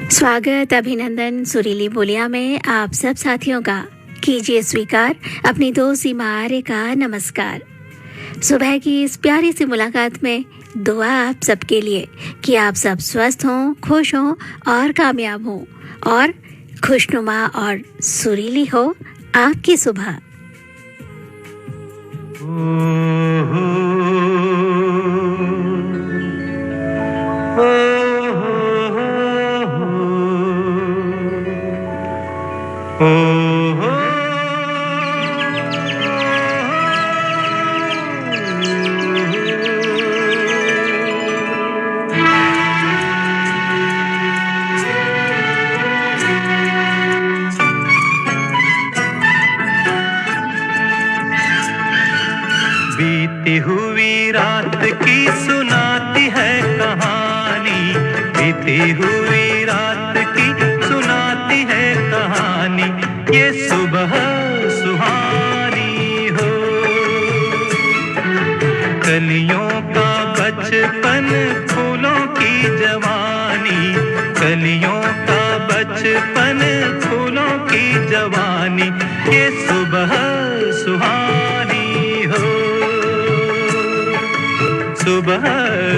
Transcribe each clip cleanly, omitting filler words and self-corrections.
स्वागत, अभिनंदन सुरीली बोलिया में आप सब साथियों का। कीजिए स्वीकार अपनी दोस्त सीमा आर्य का नमस्कार। सुबह की इस प्यारी सी मुलाकात में दुआ आप सबके लिए कि आप सब स्वस्थ हों, खुश हों और कामयाब हों और खुशनुमा और सुरीली हो आपकी सुबह। बीती हुई रात की सुनाती है कहानी, बीती हुई रात की सुनाती है कहानी, ये सुबह सुहानी हो। कलियों का बचपन, फूलों की जवानी, कलियों का बचपन, फूलों की जवानी, ये सुबह सुहानी हो, सुबह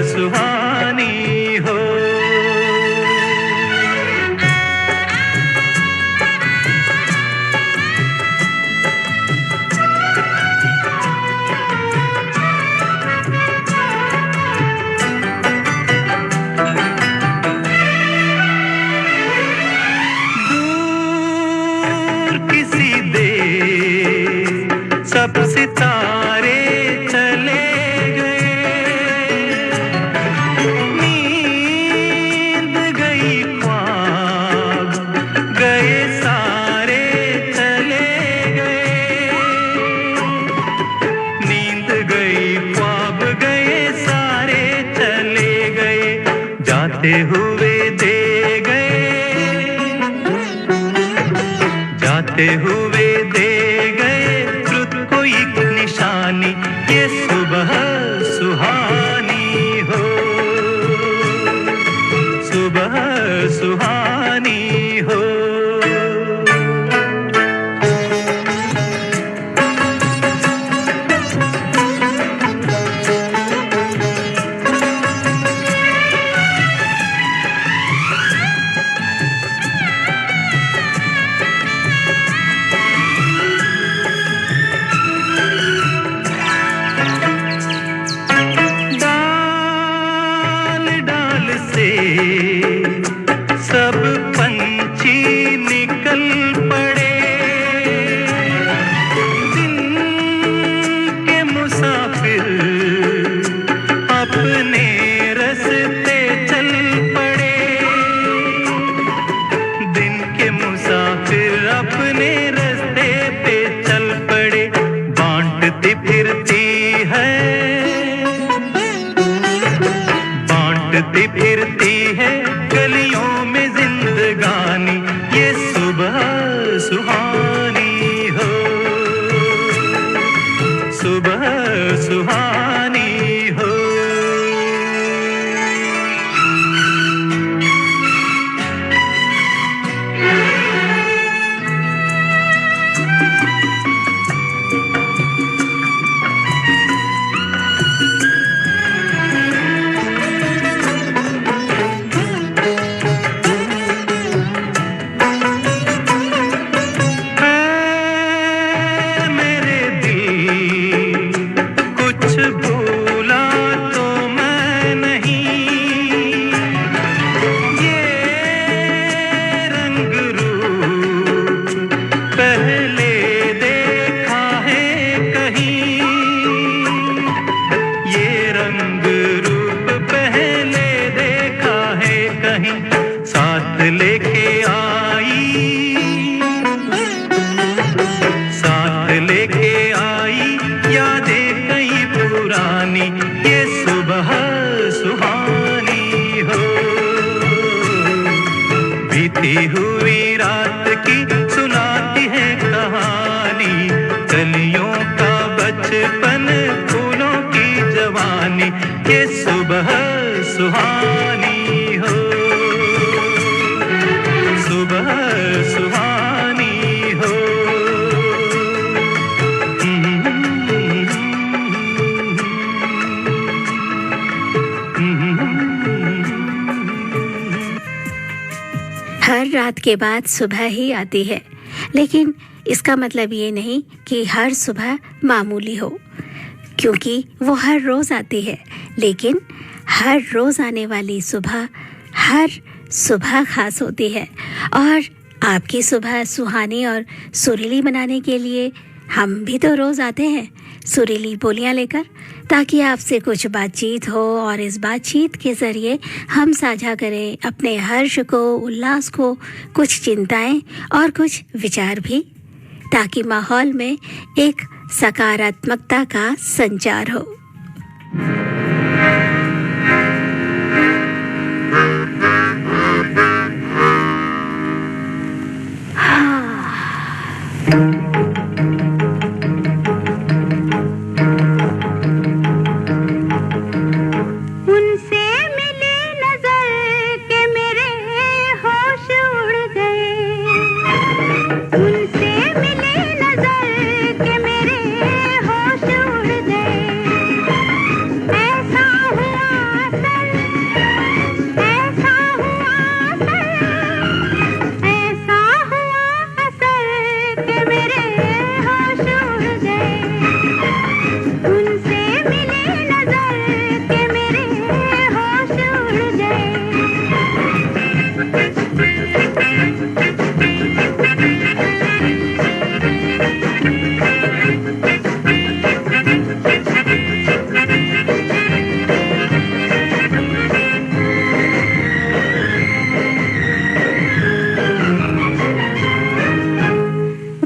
सुहानी हो। दूर किसी देश सब सितारे चले जाते हुए दे गए, जाते हुए दे गए रुत को एक निशानी, ये सुबह सुहानी हो, सुबह सुहानी हो। सब पंछी निकल पड़े, दिन के मुसाफिर अपने रास्ते चल पड़े, दिन के मुसाफिर अपने रास्ते पे चल पड़े। बांटती फिरती है, बांटती फिरती है गलियों में जिंदगानी, ये सुबह सुहानी हो, सुबह सुहानी हो। साथ लेके आई, साथ लेके आई यादें कई पुरानी, ये सुबह सुहानी हो। बीती हुई रात की सुनाती है कहानी, कलियों का बचपन, फूलों की जवानी, ये सुबह सुहानी हो। हर रात के बाद सुबह ही आती है, लेकिन इसका मतलब ये नहीं कि हर सुबह मामूली हो, क्योंकि वो हर रोज़ आती है। लेकिन हर रोज़ आने वाली सुबह हर सुबह खास होती है, और आपकी सुबह सुहानी और सुरीली बनाने के लिए हम भी तो रोज़ आते हैं सुरीली बोलियां लेकर, ताकि आपसे कुछ बातचीत हो और इस बातचीत के ज़रिए हम साझा करें अपने हर्ष को, उल्लास को, कुछ चिंताएं और कुछ विचार भी, ताकि माहौल में एक सकारात्मकता का संचार हो।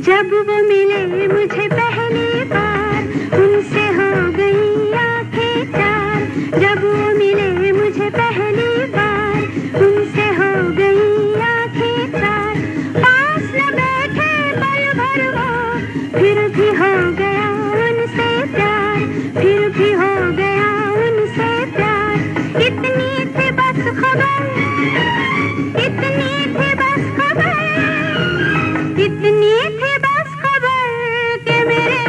जब वो मिले मुझे पहली बार, उनसे हो गई आंखें चार। जब वो मिले मुझे पहली बार, उनसे हो गई आंखें चार। पास न बैठे पल भर वो, फिर भी हो गया उनसे प्यार, फिर भी हो गया उनसे प्यार। इतनी थी बस खबर, इतनी थी बस खबर, इतनी थी बस खबर के मेरे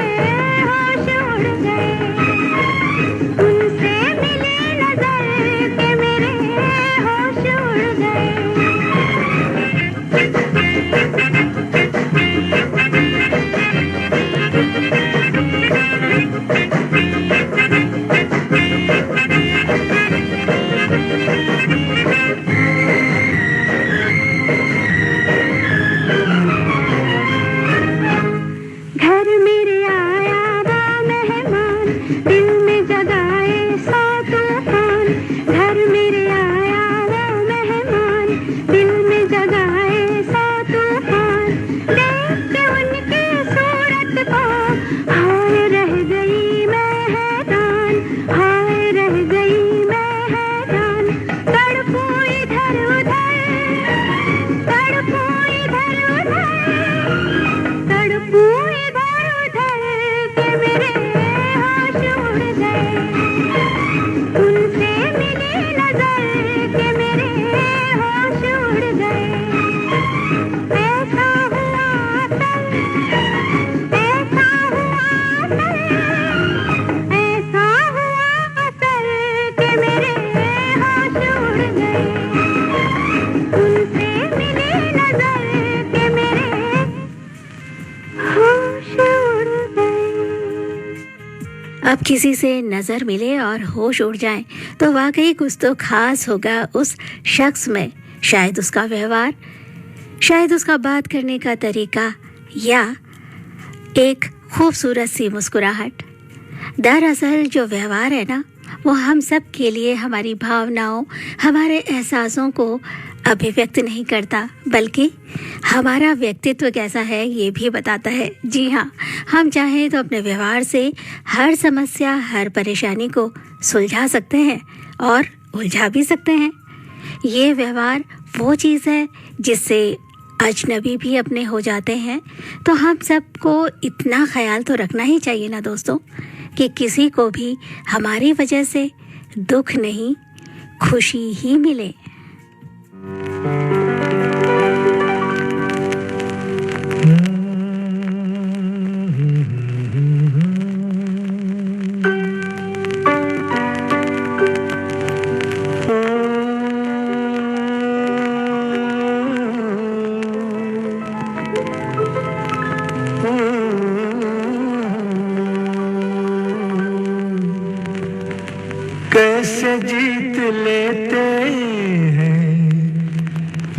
होश उड़ गए। उनसे मिली नजर के मेरे होश उड़ गए। घर मेरे आया वो मेहमान, दिल में जगाए सौ तूफान। घर मेरे आया वो मेहमान, दिल में जगाए सौ तूफान। देख के उनकी सूरत को हाय रह गई मैं हैरान, हाय रह गई मैं हैरान। तड़पूं इधर उधर, तड़पूं इधर उधर, तड़पूं इधर उधर के मेरे होश उड़ गए। उनसे मिली नजर के मेरे होश उड़ गए। ऐसा हुआ तब, ऐसा हुआ तब, ऐसा हुआ असल के मेरे होश उड़ गए। उनसे मिली नजर के मेरे होश उड़ गए। अब किसी से नज़र मिले और होश उड़ जाए तो वाकई कुछ तो खास होगा उस शख्स में। शायद उसका व्यवहार, शायद उसका बात करने का तरीका, या एक खूबसूरत सी मुस्कुराहट। दरअसल जो व्यवहार है ना, वो हम सब के लिए हमारी भावनाओं, हमारे एहसासों को अभिव्यक्त नहीं करता, बल्कि हमारा व्यक्तित्व कैसा है ये भी बताता है। जी हाँ, हम चाहें तो अपने व्यवहार से हर समस्या, हर परेशानी को सुलझा सकते हैं और उलझा भी सकते हैं। ये व्यवहार वो चीज़ है जिससे अजनबी भी अपने हो जाते हैं। तो हम सबको इतना ख्याल तो रखना ही चाहिए ना दोस्तों, कि किसी को भी हमारी वजह से दुख नहीं, खुशी ही मिले।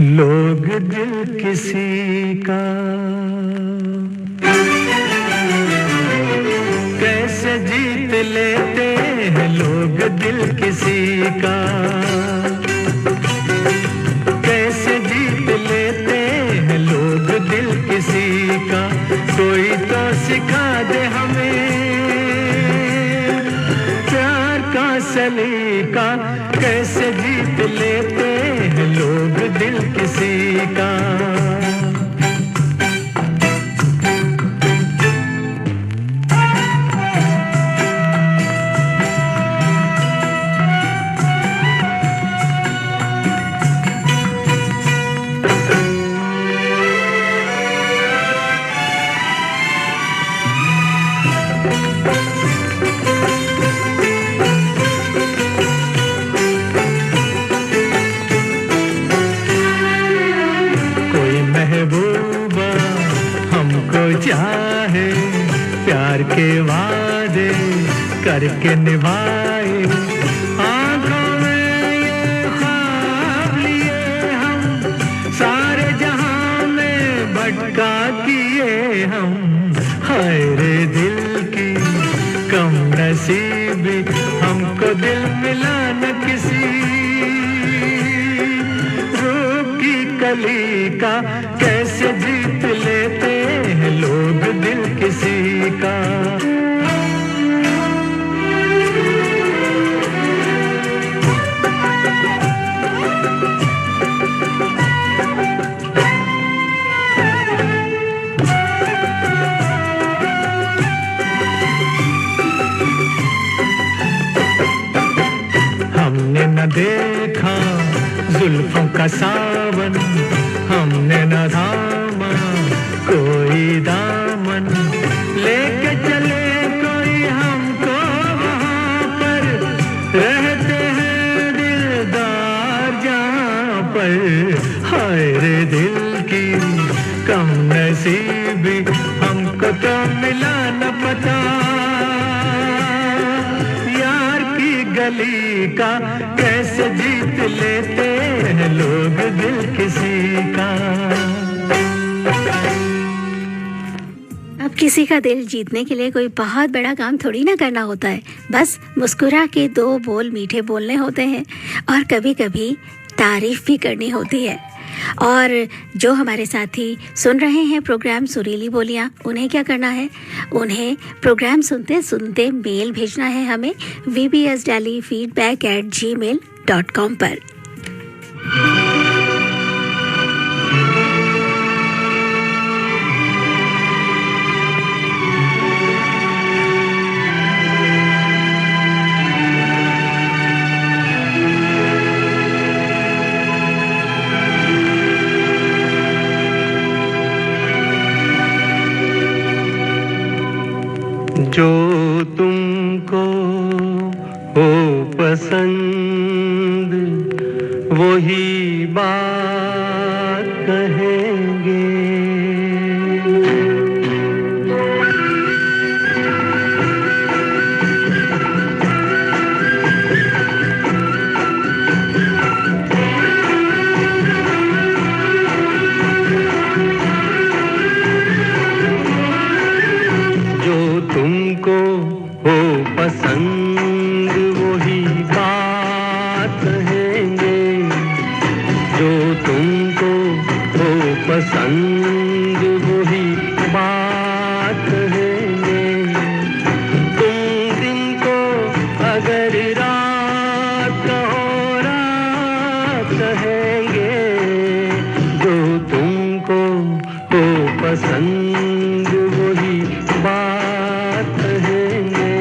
लोग दिल किसी का कैसे जीत लेते हैं, लोग दिल किसी का कैसे जीत लेते हैं, लोग दिल किसी का। कोई तो सिखा दे हमें प्यार का सलीका, कैसे जीत लेते हैं लोग दिल किसी का। चाहे प्यार के वादे करके निभाए, आंखों में ये ख्वाब लिए हम, सारे जहां में भटका किए हम। हाय रे दिल की कम नसीबी, हमको दिल मिला न किसी रूप की कली का, कैसे जीत लेते हैं लोग दिल किसी का। हमने न देखा जुल्फों का सावन, हमने न थामा कोई दामन, लेके चले कोई हमको वहाँ पर, रहते हैं दिलदार जहाँ पर। हाय रे दिल की कम नसीबी, हमको तो मिला न पता यार की गली का, कैसे जीत लेते हैं लोग दिल किसी का। अब किसी का दिल जीतने के लिए कोई बहुत बड़ा काम थोड़ी ना करना होता है, बस मुस्कुरा के दो बोल मीठे बोलने होते हैं और कभी कभी तारीफ भी करनी होती है। और जो हमारे साथी सुन रहे हैं प्रोग्राम सुरीली बोलियां, उन्हें क्या करना है, उन्हें प्रोग्राम सुनते सुनते मेल भेजना है हमें vbsdelhifeedback@gmail.com पर। जो तुमको हो पसंद वही बात कहेंगे, जो तुमको हो पसंद वही बात कहेंगे, जो तुमको हो पसंद वही बात कहेंगे। तुम दिन को अगर रात कहो रात कहेंगे, जो तुमको हो पसंद वही बात कहेंगे।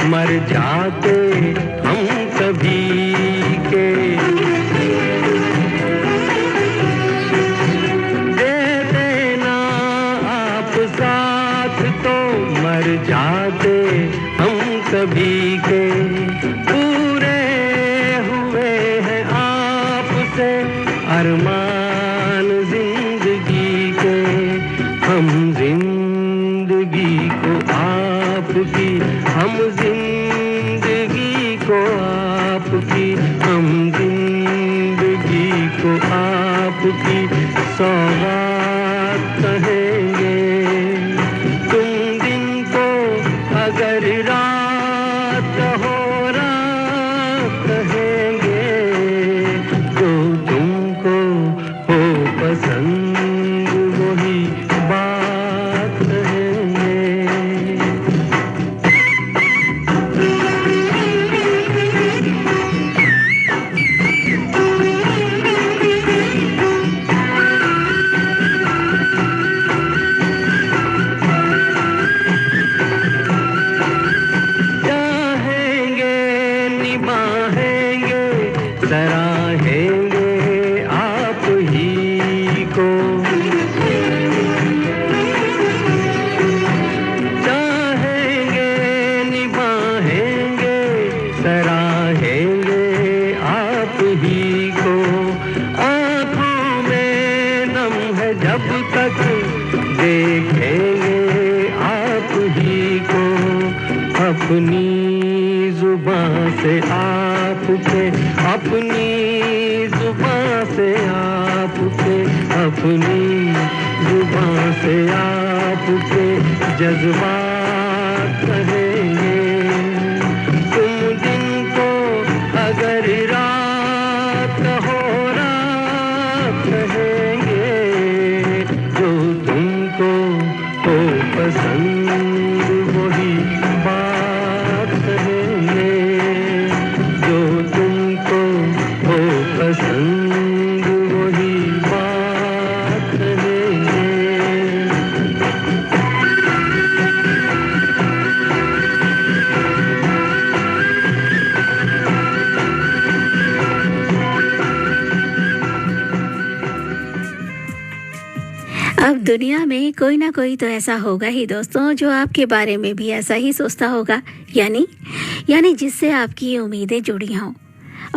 मर जाते हम सभी के, दे देना सभी के पूरे हुए हैं आपसे अरमान जिंदगी के। हम जिंदगी को आपकी, हम जिंदगी को आपकी, हम जिंदगी को आपकी सौगात कहेंगे। तुम दिन को अगर रात हो रात कहेंगे, जो तुमको हो पसंद वही बात कहेंगे। चाहेंगे निभाएंगे सराहेंगे आप ही को। चाहेंगे निभाएंगे सराहेंगे आप ही को। आँखों में नम है जब तक देखेंगे आप ही को। अपनी जुबान से आपके, अपनी जुबान से आपके, अपनी जुबान से आपके जज्बात कहेंगे। तुम दिन को अगर रात हो रात कहेंगे, जो तुमको हो पसंद वही बात कहेंगे। जो तुमको हो पसंद वही बात कहेंगे। अब दुनिया में कोई ना कोई तो ऐसा होगा ही दोस्तों, जो आपके बारे में भी ऐसा ही सोचता होगा, यानी जिससे आपकी उम्मीदें जुड़ी हों।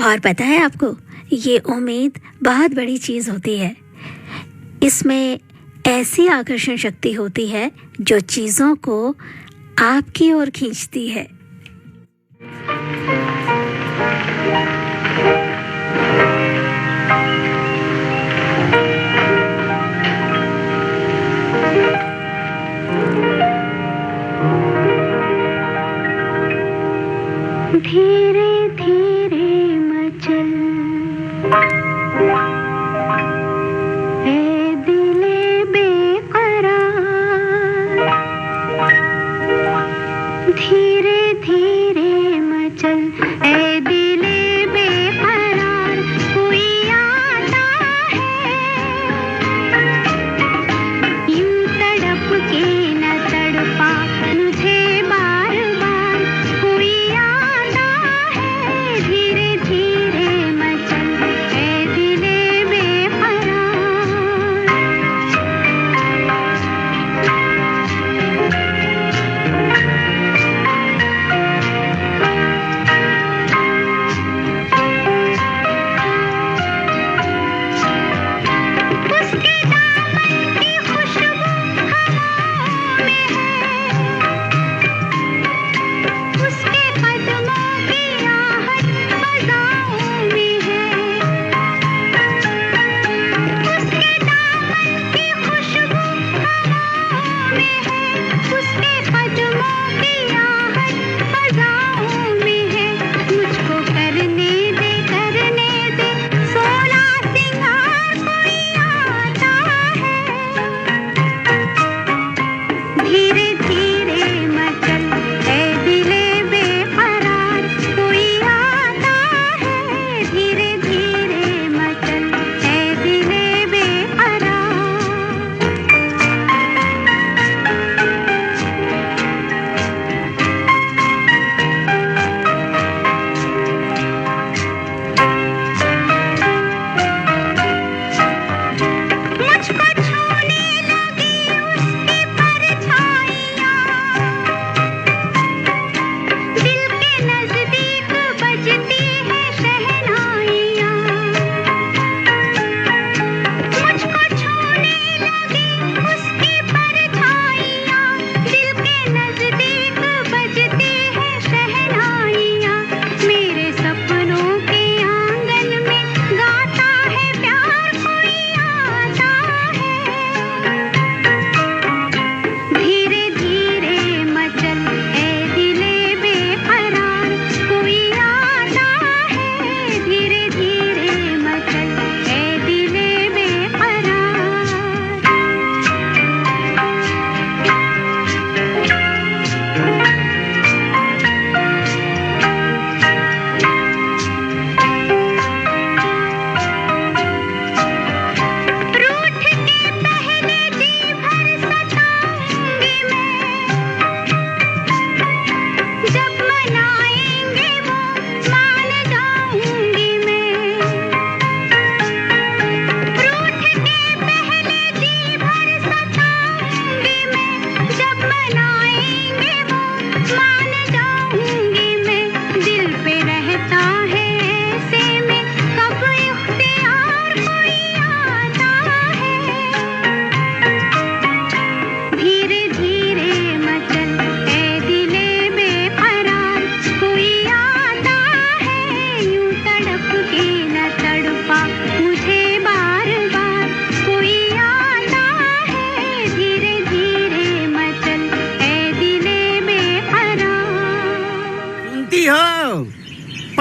और पता है आपको, ये उम्मीद बहुत बड़ी चीज़ होती है। इसमें ऐसी आकर्षण शक्ति होती है जो चीज़ों को आपकी ओर खींचती है। धीरे धीरे मचल ए दिले बेकरार। धीरे धीरे मचल ए दिले बेकरार।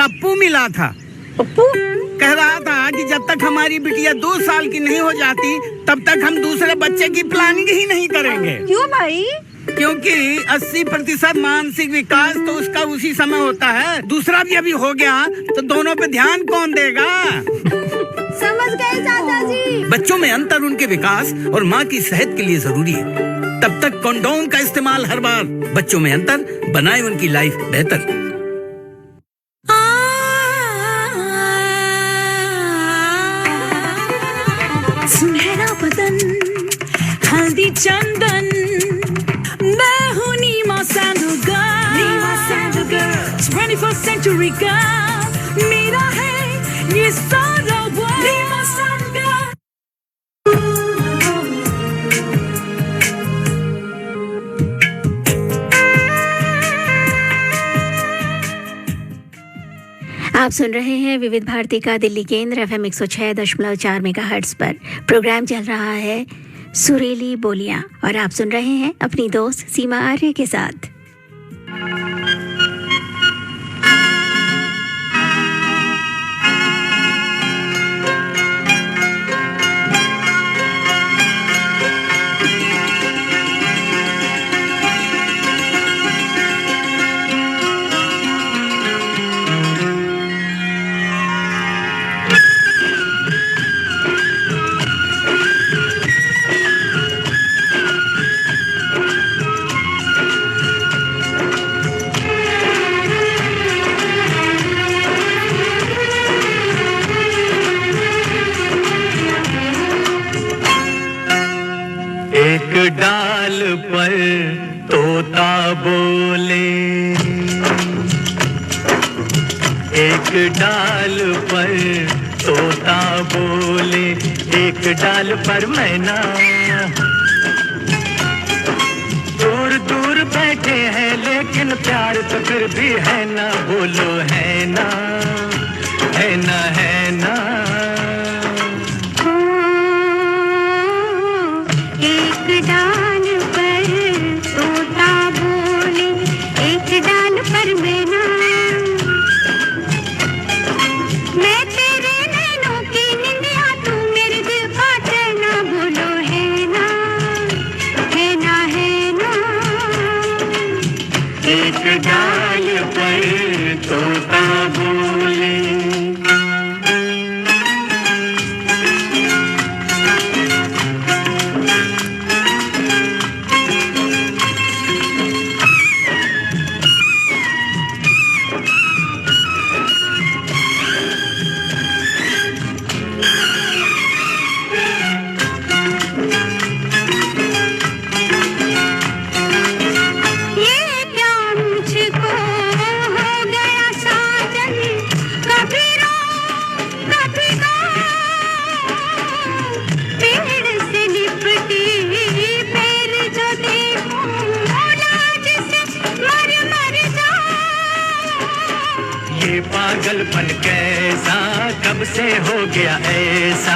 पप्पू मिला था। पप्पू कह रहा था कि जब तक हमारी बिटिया 2 साल की नहीं हो जाती तब तक हम दूसरे बच्चे की प्लानिंग ही नहीं करेंगे। क्यों भाई? क्योंकि 80% मानसिक विकास तो उसका उसी समय होता है। दूसरा भी अभी हो गया तो दोनों पे ध्यान कौन देगा? समझ गए चाचा जी। बच्चों में अंतर उनके विकास और माँ की सेहत के लिए जरूरी है। तब तक कंडोम का इस्तेमाल हर बार। बच्चों में अंतर बनाए उनकी लाइफ बेहतर। सुनहरा बदन हल्दी चंदन मैं हूँ Neema sandal girl 21st century girl मेरा है ये सारा वर्ल्ड नीमा सैंडल गर्ल। आप सुन रहे हैं विविध भारती का दिल्ली केंद्र FM 106.4 मेगाहर्ट्ज पर। प्रोग्राम चल रहा है सुरीली बोलियां और आप सुन रहे हैं अपनी दोस्त सीमा आर्य के साथ। एक डाल पर तोता बोले, एक डाल पर तोता बोले, एक डाल पर मैना। दूर दूर बैठे हैं लेकिन प्यार तो फिर भी है ना, बोलो है ना, है ना, है ना। एक डाल पर तोता बोले, एक डाल पर मैना। मैं तेरे नैनों की निंदिया, तू मेरे दिल का चैना, बोलो है ना, है ना, है ना। एक डाल पर तोता बोले। पागलपन कैसा कब से हो गया ऐसा,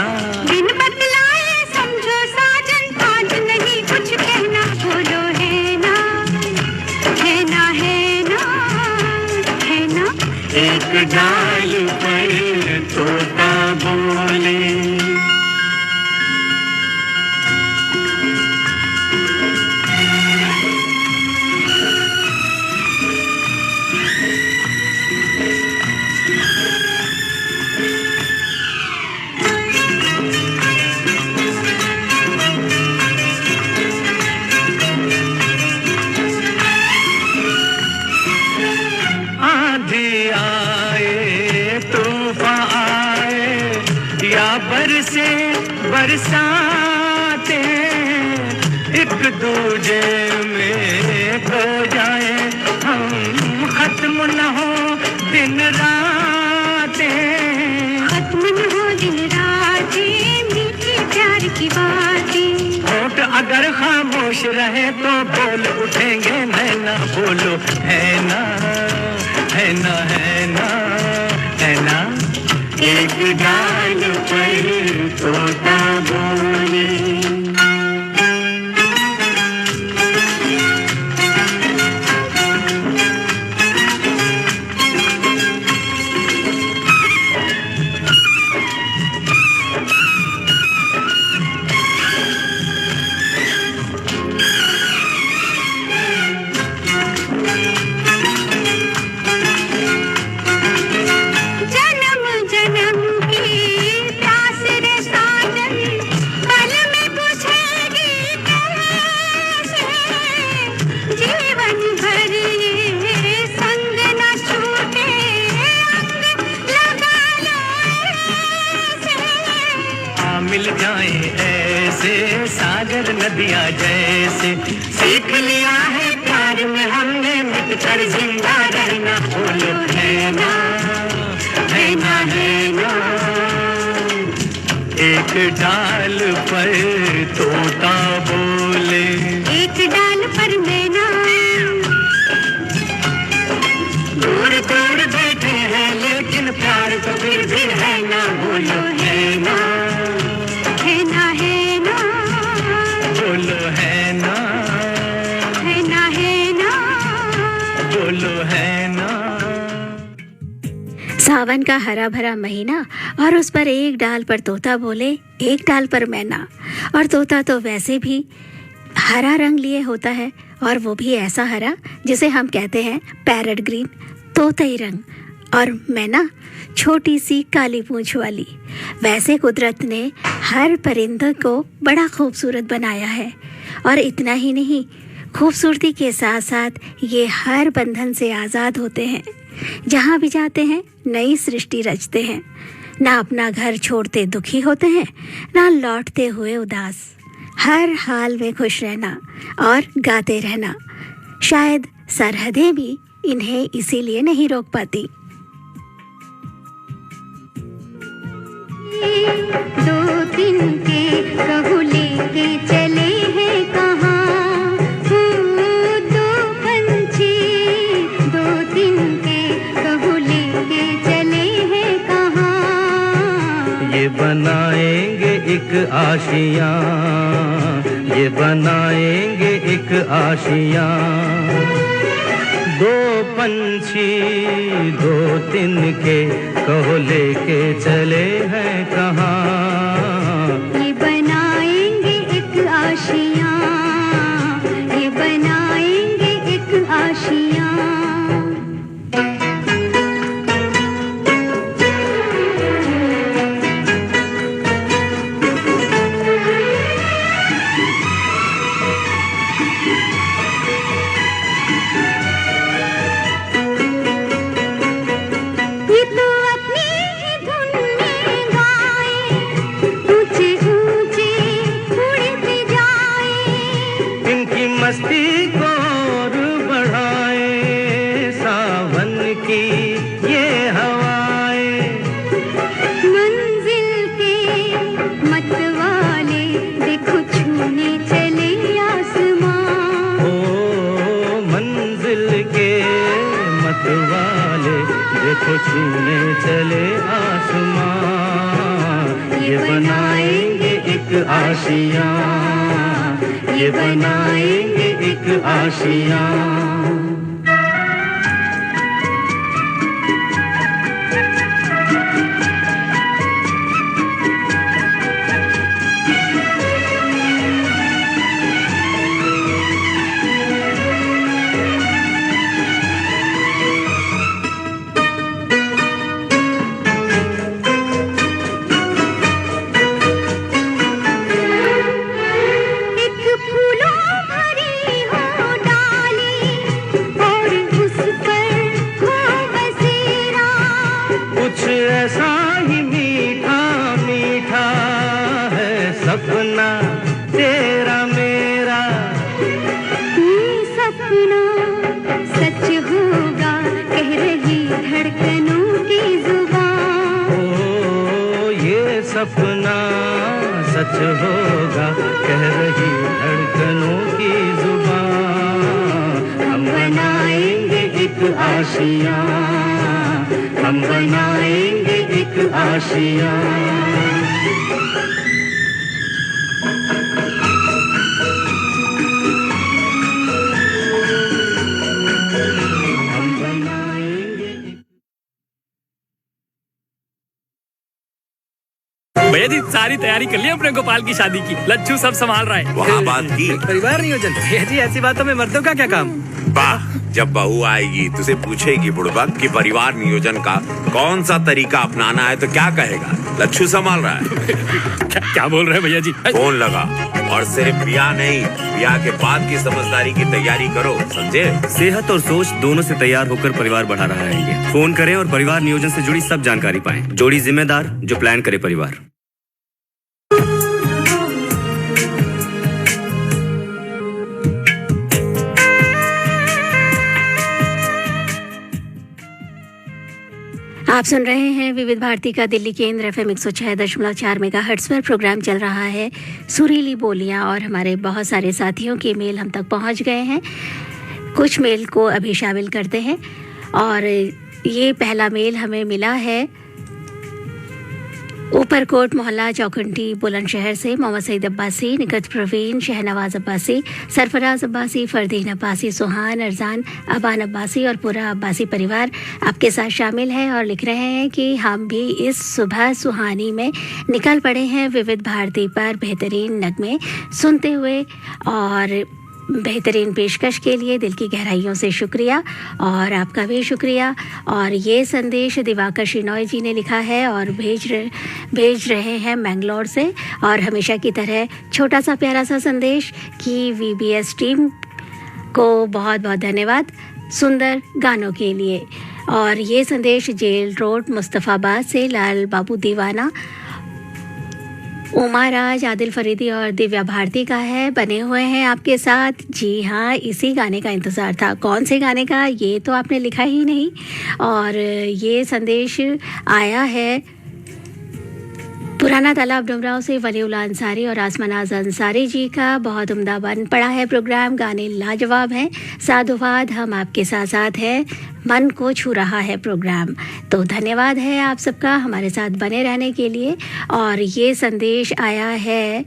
बिन बतलाए समझो साजन, आज नहीं कुछ कहना, बोलो है ना, है ना, है ना, है ना। एक डाल पर तोता बोले। बरसे बरसाते एक दूजे में खो जाए हम, खत्म न हो दिन रातें, खत्म न हो दिन रातें, मीठी प्यार की बातें। होठ अगर खामोश रहे तो बोल उठेंगे नैना, बोलो है ना, है ना, है ना, है ना। एक डाल पर तोता बोले। नदियाँ जैसे। सीख लिया है प्यार में हमने मिटकर जिंदा रहना। बोलो है ना, है ना, है ना। एक डाल पर तोता बोले, एक डाल पर मैना, दूर दूर बैठे हैं लेकिन प्यार तो फिर भी है ना। बोलो है ना, है ना, है ना, बोलो है ना, है ना, है ना। बोलो है ना। सावन का हरा भरा महीना और उस पर एक डाल पर तोता बोले, एक डाल पर मैना। और तोता तो वैसे भी हरा रंग लिए होता है, और वो भी ऐसा हरा जिसे हम कहते हैं पैरट ग्रीन, तोतई रंग। और मैना छोटी सी काली पूंछ वाली। वैसे कुदरत ने हर परिंदे को बड़ा खूबसूरत बनाया है, और इतना ही नहीं, खूबसूरती के साथ साथ ये हर बंधन से आज़ाद होते हैं। जहाँ भी जाते हैं नई सृष्टि रचते हैं। ना अपना घर छोड़ते दुखी होते हैं, ना लौटते हुए उदास। हर हाल में खुश रहना और गाते रहना। शायद सरहदें भी इन्हें इसीलिए नहीं रोक पाती। दो दिन के कहू लेके चले हैं कहाँ, दो पंछी। दो दिन के कहू लेके चले हैं कहाँ। ये बनाएंगे एक आशियाँ, ये बनाएंगे एक आशियाँ। दो पंछी दो दिन के कहो लेके चले हैं कहाँ। ये बनाएंगे एक आशियाँ, ये बनाएंगे एक आशियाँ। मस्ती को और बढ़ाए सावन की ये हवाएं। मंजिल के मतवाले देखो छूने चले आसमां। ओ मंजिल के मतवाले देखो छूने चले आसमां। ये बनाएंगे एक आशियाँ, ये बनाएंगे एक आशियाँ। सपना तेरा मेरा, सपना सच होगा कह रही धड़कनों की जुबान। ओ ये सपना सच होगा कह रही धड़कनों की जुबान। हम बनाएंगे एक आशियाँ, हम बनाएंगे एक आशियाँ। भैया जी सारी तैयारी कर ली अपने गोपाल की शादी की। लच्छू सब संभाल रहा है। वहाँ बात की परिवार नियोजन। भैया जी ऐसी बातों में मर्दों का क्या काम। वाह, जब बहू आएगी तुझे पूछेगी बुड़बक कि परिवार नियोजन का कौन सा तरीका अपनाना है तो क्या कहेगा? लच्छू संभाल रहा है। क्या बोल रहे हैं भैया जी? फोन लगा और सिर्फ ब्याह नहीं, ब्याह के बाद की समझदारी की तैयारी करो, समझे? सेहत और सोच दोनों से तैयार होकर परिवार बढ़ा रहा है ये। फोन करें और परिवार नियोजन से जुड़ी सब जानकारी पाएं। जोड़ी जिम्मेदार जो प्लान करे परिवार। आप सुन रहे हैं विविध भारती का दिल्ली केंद्र FM 106.4 मेगाहर्ट्ज पर प्रोग्राम चल रहा है सुरीली बोलियां और हमारे बहुत सारे साथियों के मेल हम तक पहुंच गए हैं। कुछ मेल को अभी शामिल करते हैं और ये पहला मेल हमें मिला है ऊपरकोट मोहल्ला चौखंडी बुलंदशहर से मोहम्मद सईद अब्बासी, निकट प्रवीण, शहनवाज अब्बासी, सरफराज अब्बासी, फरदीन अब्बासी, सुहान, अरजान, अबान अब्बासी और पूरा अब्बासी परिवार आपके साथ शामिल है और लिख रहे हैं कि हम भी इस सुबह सुहानी में निकल पड़े हैं विविध भारती पर बेहतरीन नगमे सुनते हुए और बेहतरीन पेशकश के लिए दिल की गहराइयों से शुक्रिया और आपका भी शुक्रिया। और ये संदेश दिवाकर शिनॉय जी ने लिखा है और भेज रहे हैं मैंगलोर से और हमेशा की तरह छोटा सा प्यारा सा संदेश कि VBS टीम को बहुत बहुत धन्यवाद सुंदर गानों के लिए। और ये संदेश जेल रोड मुस्तफ़ाबाद से लाल बाबू दीवाना, उमा राज, आदिल फरीदी और दिव्या भारती का है। बने हुए हैं आपके साथ। जी हाँ, इसी गाने का इंतज़ार था। कौन से गाने का ये तो आपने लिखा ही नहीं। और ये संदेश आया है पुराना तालाब डुमराव से वलीउल्लाह अंसारी और आसमानाज अंसारी जी का। बहुत उम्दा बन पड़ा है प्रोग्राम, गाने लाजवाब हैं। साधुवाद, हम आपके साथ साथ हैं, मन को छू रहा है प्रोग्राम। तो धन्यवाद है आप सबका हमारे साथ बने रहने के लिए। और ये संदेश आया है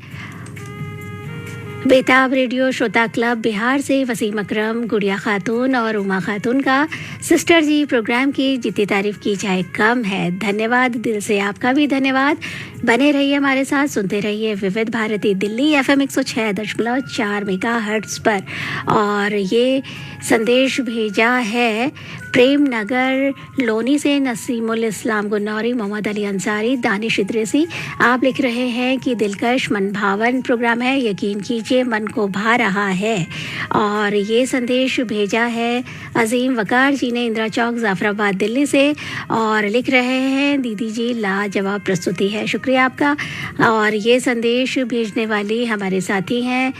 बेताब रेडियो श्रोता क्लब बिहार से वसीम अकरम, गुड़िया खातून और उमा खातून का। सिस्टर जी, प्रोग्राम की जितनी तारीफ की जाए कम है। धन्यवाद, दिल से आपका भी धन्यवाद। बने रहिए हमारे साथ, सुनते रहिए विविध भारती दिल्ली FM 106.4 मेगाहर्ट्ज पर। और ये संदेश भेजा है प्रेम नगर लोनी से नसीमुल इस्लाम गुन्नौरी, मोहम्मद अली अंसारी, दानिश इद्रिसी। आप लिख रहे हैं कि दिलकश मनभावन प्रोग्राम है, यकीन कीजिए मन को भा रहा है। और ये संदेश भेजा है अजीम वकार जी ने इंदिरा चौक जाफराबाद दिल्ली से और लिख रहे हैं दीदी जी लाजवाब प्रस्तुति है, शुक्रिया आपका। और ये संदेश भेजने वाली हमारे साथी हैं,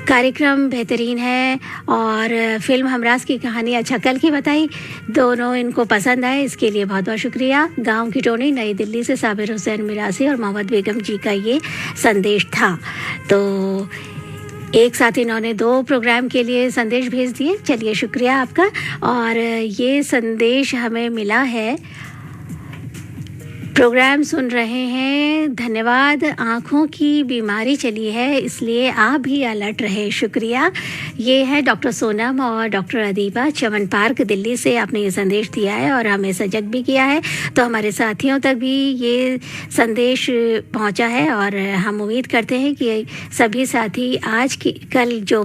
कार्यक्रम बेहतरीन है और फिल्म हमराज की कहानी अच्छा कल की बताई, दोनों इनको पसंद आए, इसके लिए बहुत बहुत शुक्रिया। गांव की टोनी नई दिल्ली से साबिर हुसैन मिरासी और मोहम्मद बेगम जी का ये संदेश था। तो एक साथ इन्होंने 2 प्रोग्राम के लिए संदेश भेज दिए, चलिए शुक्रिया आपका। और ये संदेश हमें मिला है, प्रोग्राम सुन रहे हैं, धन्यवाद। आँखों की बीमारी चली है इसलिए आप भी अलर्ट रहे, शुक्रिया। ये है डॉक्टर सोनम और डॉक्टर अदीबा, चमन पार्क दिल्ली से आपने ये संदेश दिया है और हमें सजग भी किया है। तो हमारे साथियों तक भी ये संदेश पहुंचा है और हम उम्मीद करते हैं कि सभी साथी आज की कल जो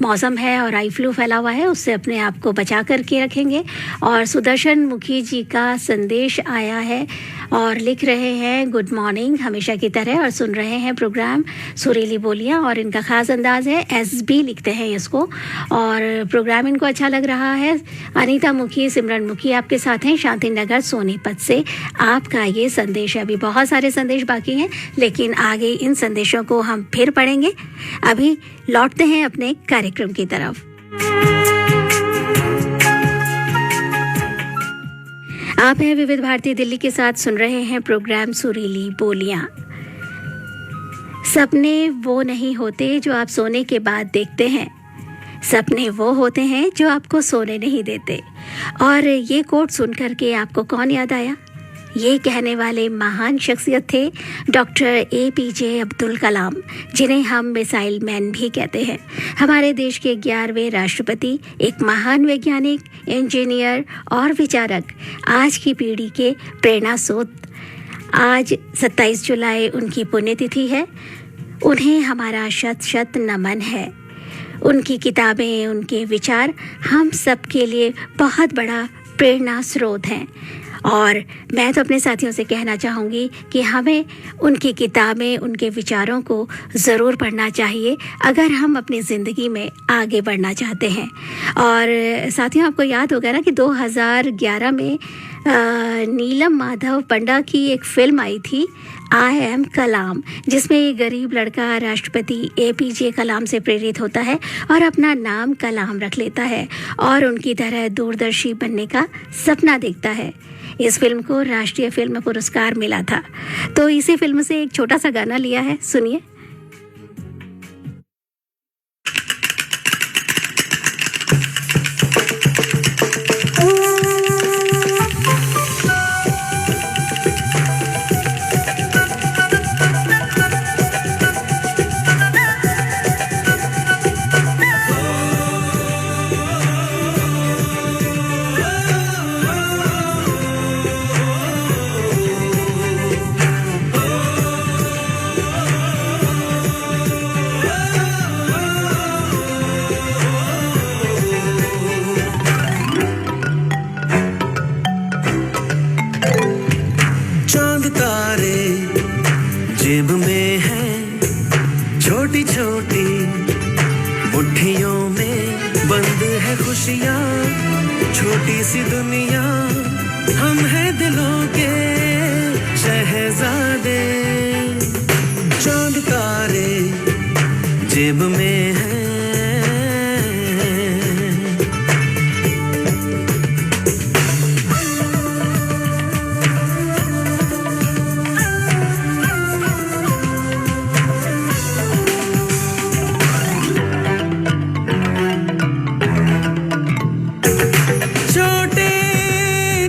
मौसम है और आई फ्लू फैला हुआ है उससे अपने आप को बचा करके रखेंगे। और सुदर्शन मुखी जी का संदेश आया है और लिख रहे हैं गुड मॉर्निंग हमेशा की तरह और सुन रहे हैं प्रोग्राम सुरीली बोलियां। और इनका खास अंदाज है, SB लिखते हैं इसको और प्रोग्राम इनको अच्छा लग रहा है। अनीता मुखी, सिमरन मुखी आपके साथ हैं शांति नगर सोनीपत से। आपका ये संदेश है, अभी बहुत सारे संदेश बाकी हैं लेकिन आगे इन संदेशों को हम फिर पढ़ेंगे। अभी लौटते हैं अपने कार्यक्रम की तरफ। आप हैं विविध भारती दिल्ली के साथ, सुन रहे हैं प्रोग्राम सुरीली बोलियां। सपने वो नहीं होते जो आप सोने के बाद देखते हैं, सपने वो होते हैं जो आपको सोने नहीं देते। और ये कोट सुनकर के आपको कौन याद आया? ये कहने वाले महान शख्सियत थे डॉक्टर APJ अब्दुल कलाम, जिन्हें हम मिसाइल मैन भी कहते हैं। हमारे देश के 11वें राष्ट्रपति, एक महान वैज्ञानिक, इंजीनियर और विचारक, आज की पीढ़ी के प्रेरणा स्रोत। आज 27 जुलाई उनकी पुण्यतिथि है। उन्हें हमारा शत शत नमन है। उनकी किताबें, उनके विचार हम सब के लिए बहुत बड़ा प्रेरणा स्रोत हैं। और मैं तो अपने साथियों से कहना चाहूँगी कि हमें उनकी किताबें, उनके विचारों को ज़रूर पढ़ना चाहिए अगर हम अपनी ज़िंदगी में आगे बढ़ना चाहते हैं। और साथियों, आपको याद होगा ना कि 2011 में नीलम माधव पंडा की एक फिल्म आई थी आई एम कलाम, जिसमें एक गरीब लड़का राष्ट्रपति APJ कलाम से प्रेरित होता है और अपना नाम कलाम रख लेता है और उनकी तरह दूरदर्शी बनने का सपना देखता है। इस फिल्म को राष्ट्रीय फिल्म पुरस्कार मिला था। तो इसी फिल्म से एक छोटा सा गाना लिया है, सुनिए। जेब में है छोटी छोटी मुट्ठियों में बंद है खुशियाँ, छोटी सी दुनिया हम हैं दिलों के शहजादे। चांद तारे जेब में है,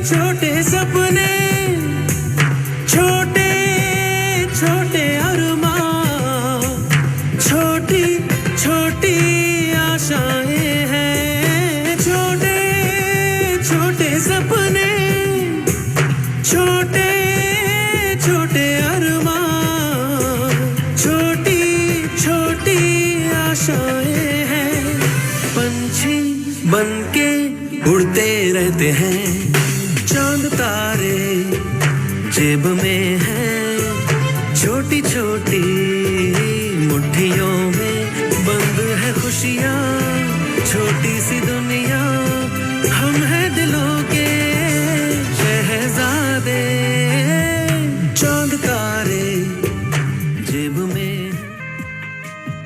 छोटे सपने छोटे छोटे अरमां, छोटी छोटी आशाएं हैं। छोटे छोटे सपने छोटे छोटे अरमां, छोटी छोटी आशाएं हैं। पंछी बनके उड़ते रहते हैं, चांद तारे जेब में है, छोटी छोटी मुट्ठियों में बंद है खुशियाँ, छोटी सी दुनिया हम हैं दिलों के शहजादे। चांद तारे जेब में।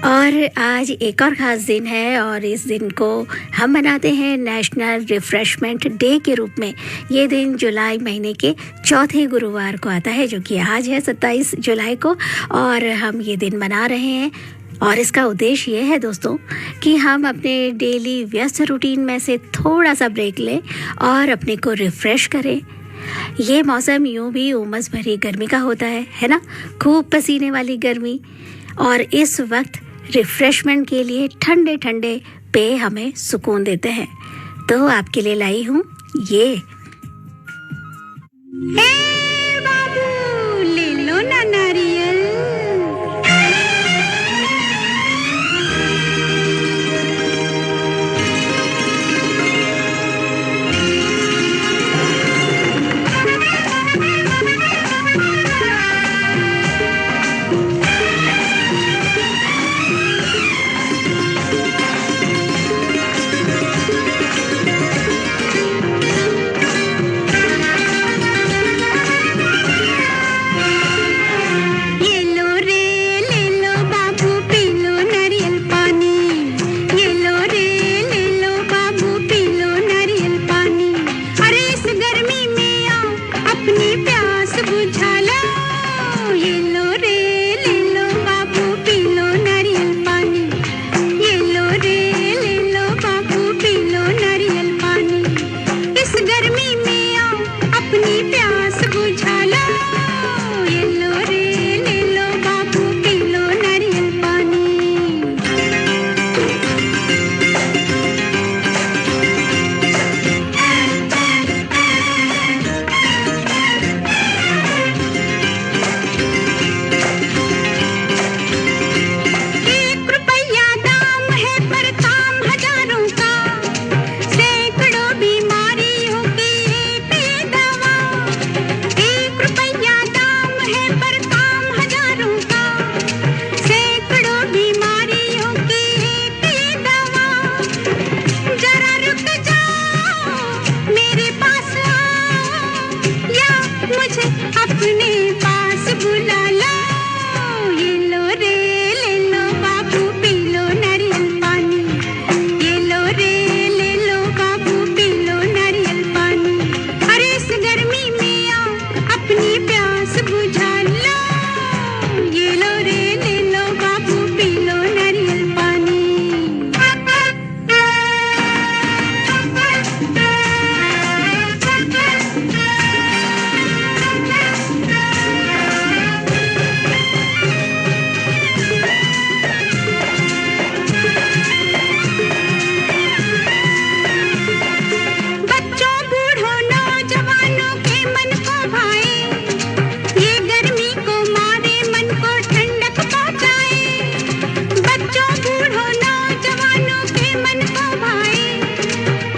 और आज एक और ख़ास दिन है और इस दिन को हम मनाते हैं नेशनल रिफ्रेशमेंट डे के रूप में। ये दिन जुलाई महीने के चौथे गुरुवार को आता है, जो कि आज है 27 जुलाई को, और हम ये दिन मना रहे हैं। और इसका उद्देश्य ये है दोस्तों कि हम अपने डेली व्यस्त रूटीन में से थोड़ा सा ब्रेक लें और अपने को रिफ़्रेश करें। ये मौसम यूँ भी उमस भरी गर्मी का होता है ना, खूब पसीने वाली गर्मी। और इस वक्त रिफ्रेशमेंट के लिए ठंडे ठंडे पेय हमें सुकून देते हैं। तो आपके लिए लाई हूँ ये। बाबू ले लो ना नारियल। मन को भाए,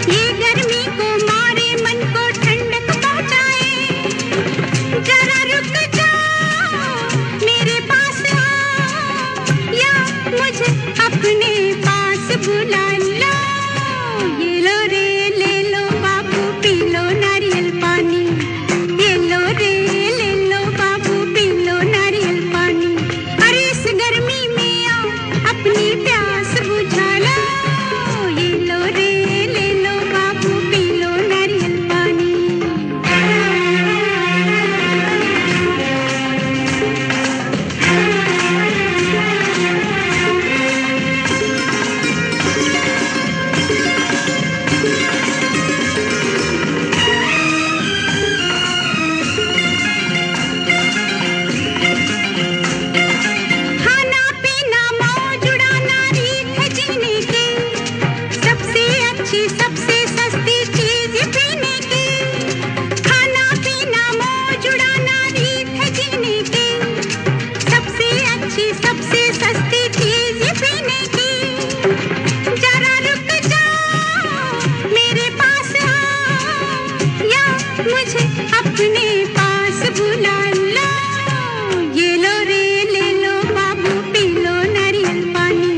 ये गर्मी को मारे मन को ठंडक पहुंचाए। जरा रुक जाओ मेरे पास आओ, या मुझे अपने पास बुला लो। ये लो रे ले लो बाबू पी लो नारियल पानी, ये लो रे ले लो बाबू पी लो नारियल पानी। अरे इस गर्मी में आओ अपनी प्यास बुझा लो। ये लो रे ले लो बाबू पी लो नारियल पानी। खाना पीना मौज उड़ाना रीत है जीने की, सबसे अच्छी सबसे सस्ती चीज पीने की। खाना पीना मौज उड़ाना रीत है जीने की, सबसे अच्छी सबसे सस्ती चीज पीने की। जरा रुक जाओ मेरे पास आओ, या मुझे अपने पास बुला लो। ये लो रे ले लो बाबू पी लो नारियल पानी,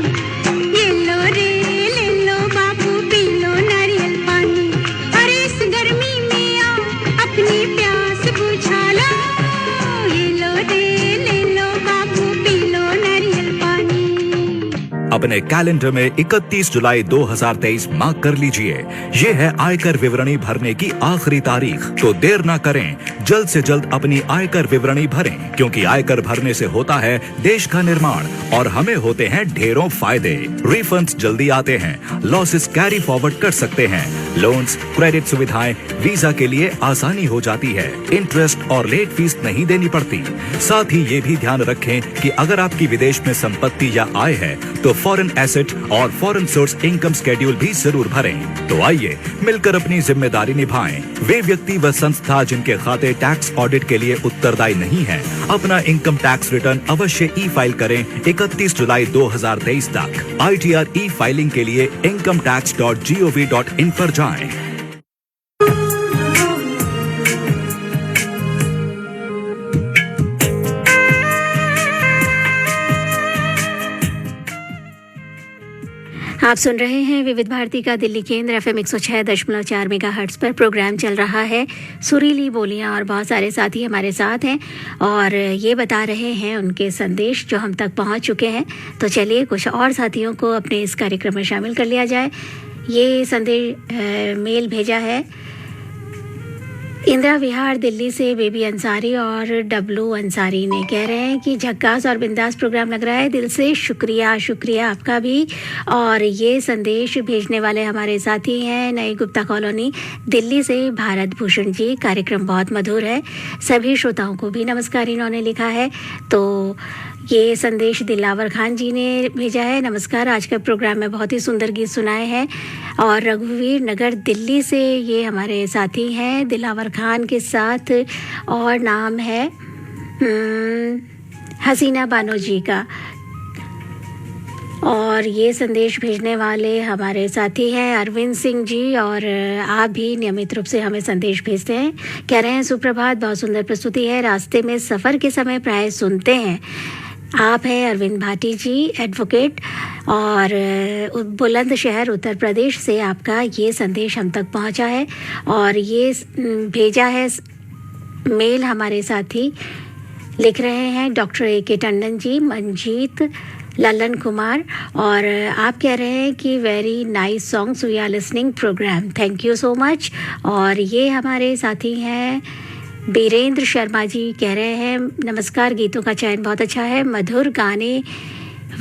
ये लो रे ले लो बाबू पी लो नारियल पानी। अरे इस गर्मी में आओ अपनी प्यास बुझा लो। ये लो रे ले लो बाबू पी लो नारियल पानी। अपने कैलेंडर में 31 जुलाई 2023 मार्क कर लीजिए। ये है आयकर विवरणी भरने की आखिरी तारीख, तो देर ना करें, जल्द से जल्द अपनी आयकर विवरणी भरें, क्योंकि आयकर भरने से होता है देश का निर्माण और हमें होते हैं ढेरों फायदे। रिफंड्स जल्दी आते हैं, लॉसेस कैरी फॉरवर्ड कर सकते हैं, लोन्स, क्रेडिट सुविधाएं, वीजा के लिए आसानी हो जाती है, इंटरेस्ट और लेट फीस नहीं देनी पड़ती। साथ ही ये भी ध्यान रखें कि अगर आपकी विदेश में संपत्ति या आय है तो फॉरेन एसेट और फॉरेन सोर्स इनकम स्केड्यूल भी जरूर भरें। तो आइए मिलकर अपनी जिम्मेदारी निभाएं। वे व्यक्ति व संस्था जिनके खाते टैक्स ऑडिट के लिए उत्तरदायी नहीं है, अपना इनकम टैक्स रिटर्न अवश्य ई फाइल करें 31 जुलाई 2023 तक। ITR ई फाइलिंग के लिए incometax.gov.in पर जाएं। आप सुन रहे हैं विविध भारती का दिल्ली केंद्र FM 106.4 मेगाहर्ट्ज पर प्रोग्राम चल रहा है सुरीली बोलियां, और बहुत सारे साथी हमारे साथ हैं और ये बता रहे हैं उनके संदेश जो हम तक पहुंच चुके हैं। तो चलिए कुछ और साथियों को अपने इस कार्यक्रम में शामिल कर लिया जाए। ये संदेश मेल भेजा है इंदिरा विहार दिल्ली से बेबी अंसारी और डब्लू अंसारी ने। कह रहे हैं कि झक्कास और बिंदास प्रोग्राम लग रहा है, दिल से शुक्रिया शुक्रिया आपका भी। और ये संदेश भेजने वाले हमारे साथी हैं नई गुप्ता कॉलोनी दिल्ली से भारत भूषण जी। कार्यक्रम बहुत मधुर है, सभी श्रोताओं को भी नमस्कार इन्होंने लिखा है। तो ये संदेश दिलावर खान जी ने भेजा है। नमस्कार, आज का प्रोग्राम में बहुत ही सुंदर गीत सुनाए हैं। और रघुवीर नगर दिल्ली से ये हमारे साथी हैं दिलावर खान के साथ, और नाम है हसीना बानो जी का। और ये संदेश भेजने वाले हमारे साथी हैं अरविंद सिंह जी, और आप भी नियमित रूप से हमें संदेश भेजते हैं। कह रहे हैं सुप्रभात, बहुत सुंदर प्रस्तुति है, रास्ते में सफ़र के समय प्राय सुनते हैं। आप हैं अरविंद भाटी जी, एडवोकेट, और बुलंदशहर उत्तर प्रदेश से आपका ये संदेश हम तक पहुंचा है। और ये भेजा है मेल हमारे साथी लिख रहे हैं डॉक्टर A.K. टंडन जी, मंजीत ललन कुमार, और आप कह रहे हैं कि very nice songs we are listening program, thank you so much. और ये हमारे साथी हैं बीरेंद्र शर्मा जी, कह रहे हैं नमस्कार, गीतों का चयन बहुत अच्छा है, मधुर गाने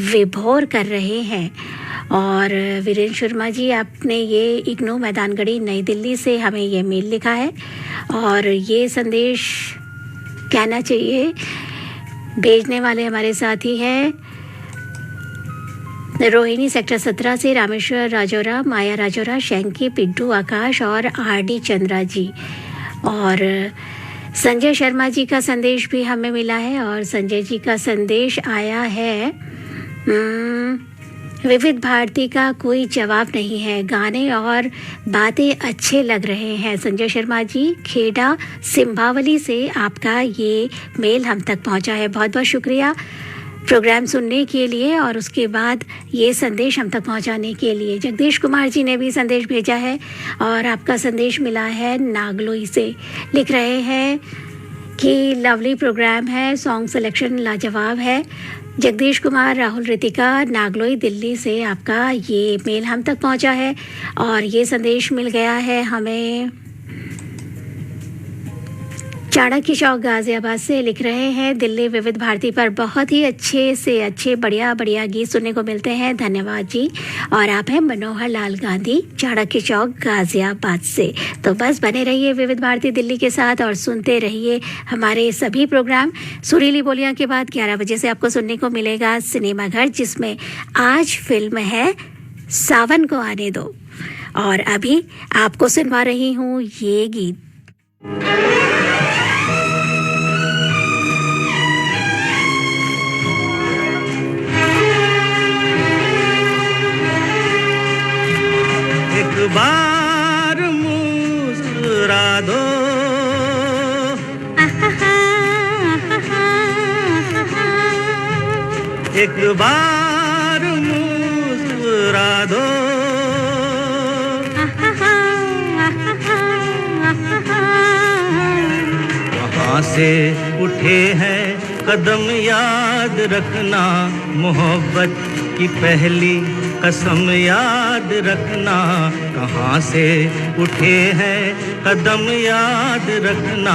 विभोर कर रहे हैं। और वीरेंद्र शर्मा जी, आपने ये इग्नू मैदानगढ़ी नई दिल्ली से हमें ये मेल लिखा है। और ये संदेश कहना चाहिए भेजने वाले हमारे साथी हैं रोहिणी सेक्टर 17 से रामेश्वर राजौरा, माया राजौरा, शैंकी, पिड्डू, आकाश और RD चंद्रा जी। और संजय शर्मा जी का संदेश भी हमें मिला है, और संजय जी का संदेश आया है विविध भारती का कोई जवाब नहीं है, गाने और बातें अच्छे लग रहे हैं। संजय शर्मा जी खेड़ा सिंभावली से आपका ये मेल हम तक पहुंचा है, बहुत बहुत शुक्रिया प्रोग्राम सुनने के लिए और उसके बाद ये संदेश हम तक पहुंचाने के लिए। जगदीश कुमार जी ने भी संदेश भेजा है और आपका संदेश मिला है नागलोई से। लिख रहे हैं कि लवली प्रोग्राम है, सॉन्ग सिलेक्शन लाजवाब है। जगदीश कुमार, राहुल, रितिका, नागलोई दिल्ली से आपका ये मेल हम तक पहुंचा है और ये संदेश मिल गया है हमें चाणक्य चौक गाजियाबाद से। लिख रहे हैं दिल्ली विविध भारती पर बहुत ही अच्छे से अच्छे बढ़िया बढ़िया गीत सुनने को मिलते हैं, धन्यवाद जी। और आप हैं मनोहर लाल गांधी, चाणक्य चौक गाजियाबाद से। तो बस बने रहिए विविध भारती दिल्ली के साथ और सुनते रहिए हमारे सभी प्रोग्राम। सुरीली बोलियां के बाद 11 बजे से आपको सुनने को मिलेगा सिनेमा घर, जिसमें आज फिल्म है सावन को आने दो। और अभी आपको सुनवा रही हूँ ये गीत। एक बार मुस्कुरा दो, एक बार मुस्कुरा दो, कहाँ से उठे हैं कदम याद रखना, मोहब्बत की पहली कसम याद रखना, कहाँ से उठे हैं कदम याद रखना,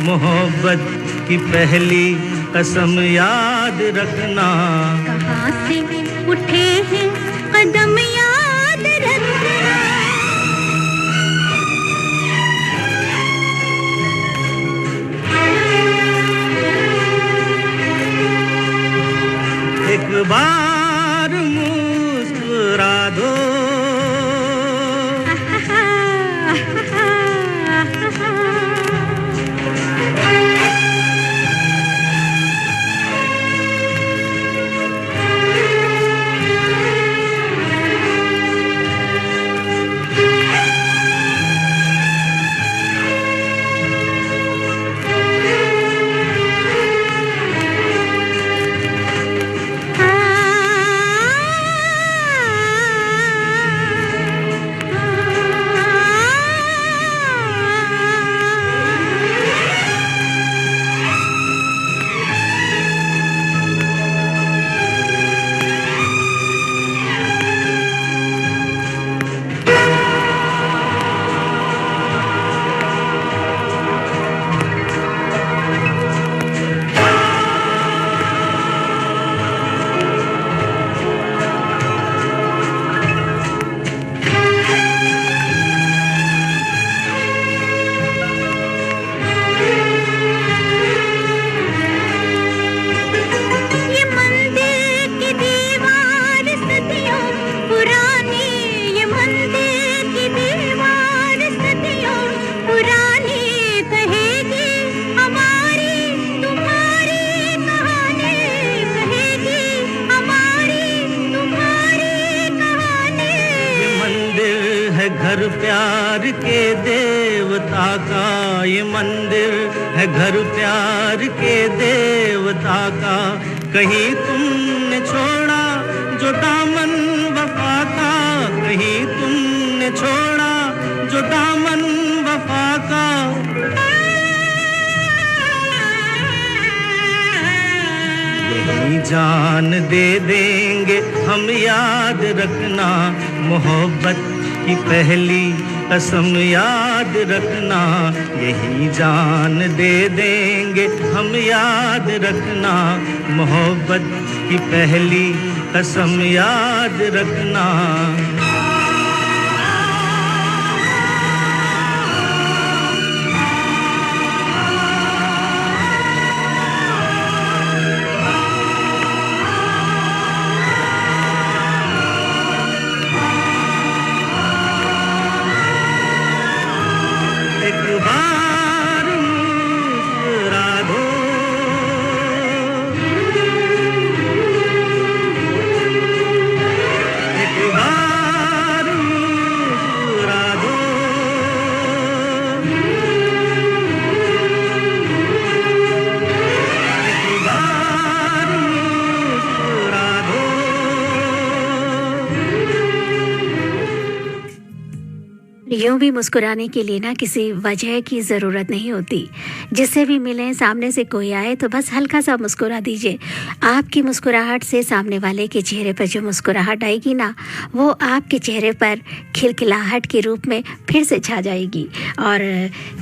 मोहब्बत की पहली कसम याद रखना, कहाँ से उठे हैं कदम याद रखना। एक बार मुस्कुरा दो, घर प्यार के देवता का, ये मंदिर है घर प्यार के देवता का, कहीं तुमने छोड़ा जो दामन वफा का, कहीं तुमने छोड़ा जो दामन वफा का, यही जान दे देंगे हम याद रखना, मोहब्बत की पहली कसम याद रखना, यही जान दे देंगे हम याद रखना, मोहब्बत की पहली कसम याद रखना। यूं भी मुस्कुराने के लिए ना किसी वजह की ज़रूरत नहीं होती। जिससे भी मिलें, सामने से कोई आए तो बस हल्का सा मुस्कुरा दीजिए। आपकी मुस्कुराहट से सामने वाले के चेहरे पर जो मुस्कुराहट आएगी ना, वो आपके चेहरे पर खिलखिलाहट के रूप में फिर से छा जाएगी। और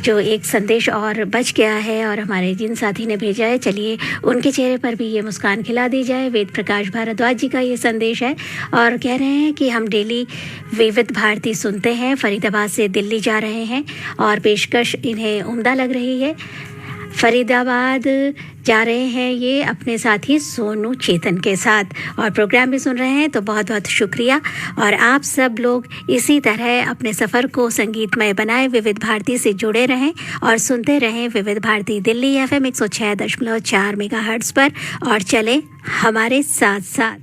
जो एक संदेश और बच गया है और हमारे जिन साथी ने भेजा है, चलिए उनके चेहरे पर भी ये मुस्कान खिला दी जाए। वेद प्रकाश भारद्वाज जी का ये संदेश है और कह रहे हैं कि हम डेली विविध भारती सुनते हैं, फरीदाबाद से दिल्ली जा रहे हैं और पेशकश इन्हें उम्दा लग रही है। फरीदाबाद जा रहे हैं ये अपने साथी सोनू चेतन के साथ और प्रोग्राम भी सुन रहे हैं, तो बहुत बहुत शुक्रिया। और आप सब लोग इसी तरह अपने सफ़र को संगीतमय बनाए, विविध भारती से जुड़े रहें और सुनते रहें विविध भारती दिल्ली FM 106.4 मेगाहर्ट्ज़ पर और चलें हमारे साथ साथ।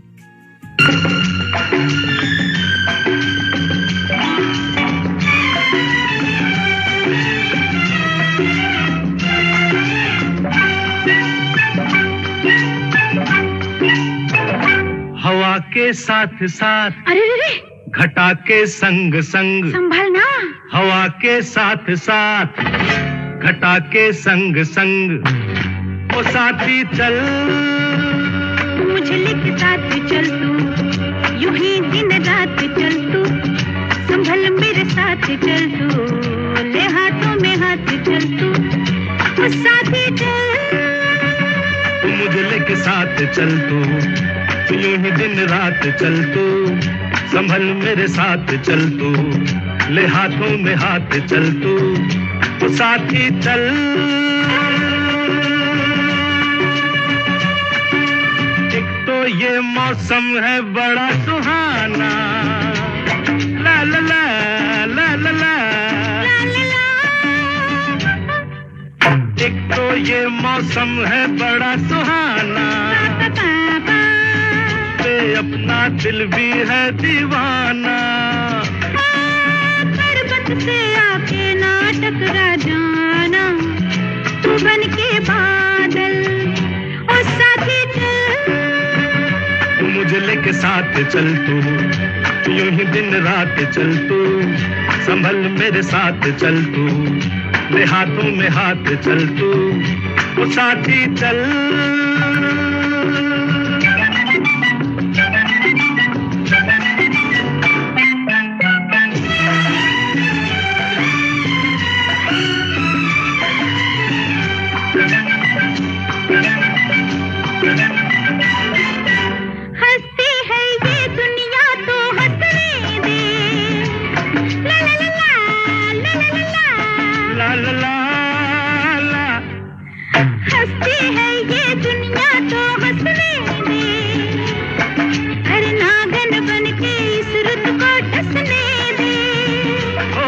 हवा के साथ साथ, अरे रे, घटा के संग संग, संभलना। हवा के साथ साथ, घटा के संग संग, ओ साथी चल, मुझे लेके साथ चल तू, यूं ही दिन रात चल तू, संभल मेरे साथ चल तू, ले हाथों में हाथ चल तू, ओ साथी चल, मुझे लेके साथ चल तू, यूं ही दिन रात चल तू, संभल मेरे साथ चल तू, ले हाथों में हाथ चल तू, तो साथी चल। एक तो ये मौसम है बड़ा सुहाना, ला ला ला ला ला ला, एक तो ये मौसम है बड़ा सुहाना, अपना दिल भी है दीवाना, पर्वत से आके ना टकरा जाना, तू बन के बादल, ओ साथी चल, मुझे लेके साथ चल तू, यूं ही दिन रात चल तू, संभल मेरे साथ चल तू, ले हाथों में हाथ चल तू, ओ साथी चल। हंसती है ये दुनिया तो हंसने दे, ला ला ला ला ला ला ला ला ला, हंसती है ये दुनिया तो हंसने दे, हर नागन बन के इस रुत को डसने दे, ओ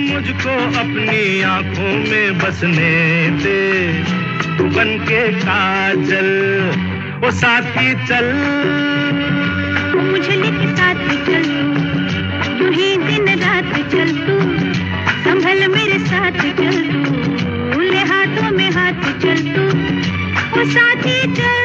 मुझको अपनी आंखों में बसने दे, तू बन के काजल, ओ साथी चल, मुझे लेके साथ चल तू, यूं ही दिन रात चल तू, संभल मेरे साथ चल तू, ले हाथों में हाथ चल तू, ओ साथी चल।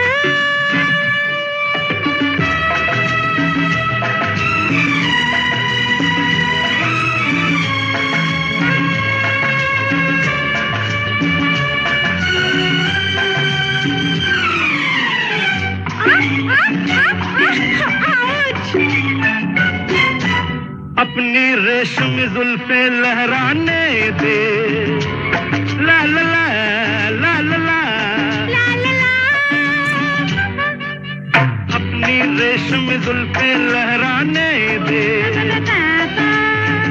अपनी रेशमी जुल्फे लहराने दे, ला ला ला ला ला ला, अपनी रेशमी जुल्फे लहराने दे,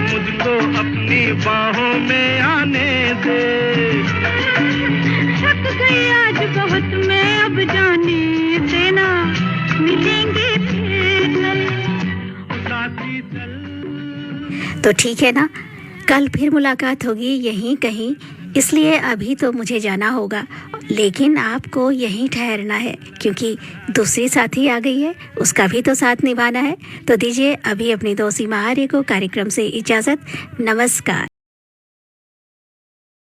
मुझको अपनी बाहों में आने दे, थक गई आज बहुत मैं, अब जाने देना, मिलेंगे फिर कल, साथी चल। तो ठीक है ना, कल फिर मुलाकात होगी यहीं कहीं, इसलिए अभी तो मुझे जाना होगा, लेकिन आपको यहीं ठहरना है क्योंकि दूसरी साथी आ गई है, उसका भी तो साथ निभाना है। तो दीजिए अभी अपनी दोस्त सीमा आर्य को कार्यक्रम से इजाज़त। नमस्कार।